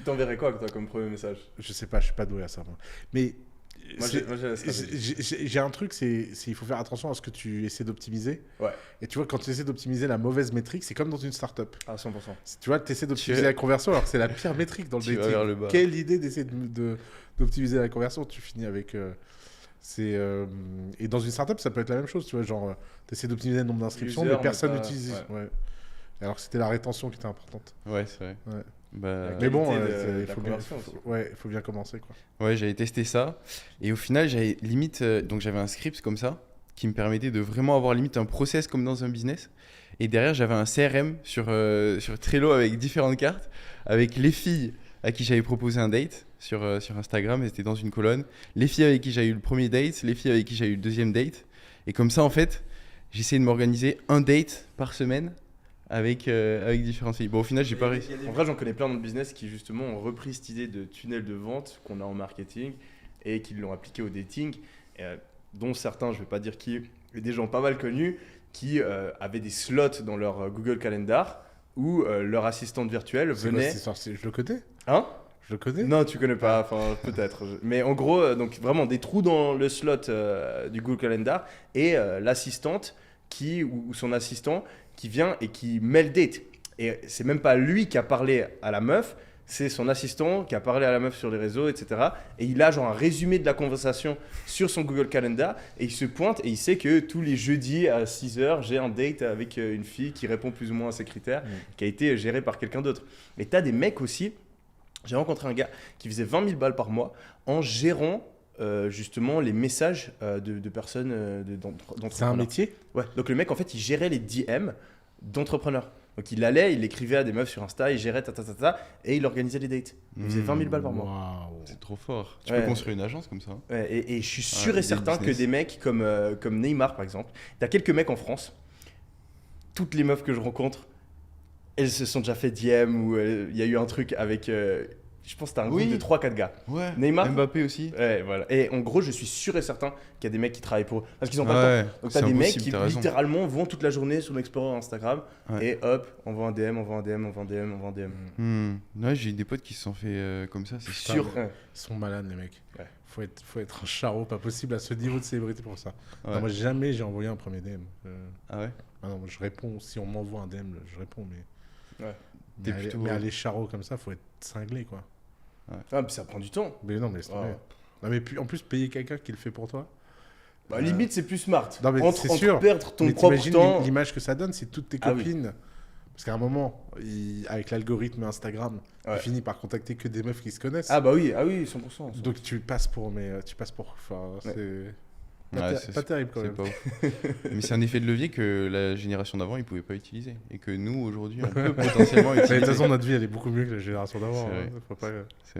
t'enverrais quoi, toi, comme premier message? Je sais pas, je suis pas doué à ça, moi. Mais Moi, j'ai la stratégie. j'ai un truc, c'est il faut faire attention à ce que tu essaies d'optimiser. Ouais, Et tu vois, quand tu essaies d'optimiser la mauvaise métrique, c'est comme dans une startup. à 100%. Tu vois, tu essaies d'optimiser Tu- la conversion alors que c'est la pire métrique dans le Tu vas dating. vers le bas. Quelle idée d'essayer d'optimiser la conversion. Tu finis avec. Et dans une startup, ça peut être la même chose. Tu vois, genre, tu essaies d'optimiser le nombre d'inscriptions, User, mais personne mais pas- n'utilise. ouais. Ouais. Alors que c'était la rétention qui était importante. Ouais, c'est vrai. Ouais. Bah, Mais bon, qualité de il la faut bien, conversion aussi. ouais, il faut bien commencer, quoi. ouais, j'avais testé ça. Et au final, j'avais limite. Donc, j'avais un script comme ça qui me permettait de vraiment avoir limite un process comme dans un business. Et derrière, j'avais un CRM sur Trello avec différentes cartes, avec les filles à qui j'avais proposé un date sur Instagram, et c'était dans une colonne. Les filles avec qui j'avais eu le premier date, les filles avec qui j'avais eu le deuxième date. Et comme ça, en fait, j'essayais de m'organiser un date par semaine avec différentes filles. Bon, au final, j'ai pas réussi. En vrai, j'en connais plein dans le business qui justement ont repris cette idée de tunnel de vente qu'on a en marketing et qui l'ont appliqué au dating, dont certains, je vais pas dire qui, mais des gens pas mal connus qui avaient des slots dans leur Google Calendar où leur assistante virtuelle C'est quoi venait. cette histoire Je le connais. Hein? Je le connais. Non, tu connais pas, enfin peut-être. Mais en gros, donc vraiment des trous dans le slot du Google Calendar et l'assistante ou son assistant qui vient et qui met le date. Et c'est même pas lui qui a parlé à la meuf, c'est son assistant qui a parlé à la meuf sur les réseaux, etc. Et il a genre un résumé de la conversation sur son Google Calendar et il se pointe et il sait que tous les jeudis à 6h, j'ai un date avec une fille qui répond plus ou moins à ses critères, qui a été gérée par quelqu'un d'autre. Et t'as des mecs aussi. J'ai rencontré un gars qui faisait 20 000 balles par mois en gérant justement les messages de personnes d'entrepreneurs. C'est un métier. Ouais, donc le mec en fait il gérait les DM d'entrepreneurs. Donc il allait, il écrivait à des meufs sur Insta, il gérait et il organisait les dates. Il faisait 20 000 balles par mois. Waouh. C'est trop fort. Tu Ouais. peux construire une agence comme ça. Ouais, et je suis sûr et des certain que business. des mecs comme Neymar par exemple, t'as quelques mecs en France, toutes les meufs que je rencontre, elles se sont déjà fait DM ou il y a eu un truc avec, je pense que t'as un groupe Oui. de 3-4 gars. Ouais. Neymar. Mbappé aussi. Ouais, voilà. Et en gros, je suis sûr et certain qu'il y a des mecs qui travaillent pour eux. Parce qu'ils ont pas le Ouais, temps. Donc c'est t'as des mecs impossible, qui t'as raison. littéralement vont toute la journée sur l'Explorer Instagram Ouais. et hop, envoie un DM, envoie un DM, envoie un DM, envoie un DM. Ouais, j'ai des potes qui se sont fait comme ça, c'est Putain, sûr. Ouais. Ils sont malades, les mecs. Ouais. Faut être un charreau, pas possible à ce niveau de célébrité pour ça. Ouais. Non, moi, jamais j'ai envoyé un premier DM. Ah ouais. Ah non, moi, je réponds. Si on m'envoie un DM, je réponds. Mais, Ouais. T'es mais, plutôt- mais aller charreau comme ça, faut être cinglé, quoi. Ah, puis ça prend du temps. Mais non, mais laisse tomber. Ouais. Non, mais puis, en plus, payer quelqu'un qui le fait pour toi. Bah, limite, c'est plus smart. Non, mais c'est entre sûr. perdre ton Mais propre t'imagines temps. l'image que ça donne, c'est toutes tes Ah oui. copines. Parce qu'à un moment, avec l'algorithme Instagram, Ouais. il finit par contacter que des meufs qui se connaissent. Ah bah oui, 100%. Donc tu passes pour, enfin, Ouais. c'est Ouais, pas terrible quand c'est même. pas ouf. Mais c'est un effet de levier que la génération d'avant, ils pouvaient pas utiliser. Et que nous, aujourd'hui, on peut potentiellement Mais de toute utiliser. façon, notre vie, elle est beaucoup mieux que la génération d'avant. C'est hein. vrai. Faut pas...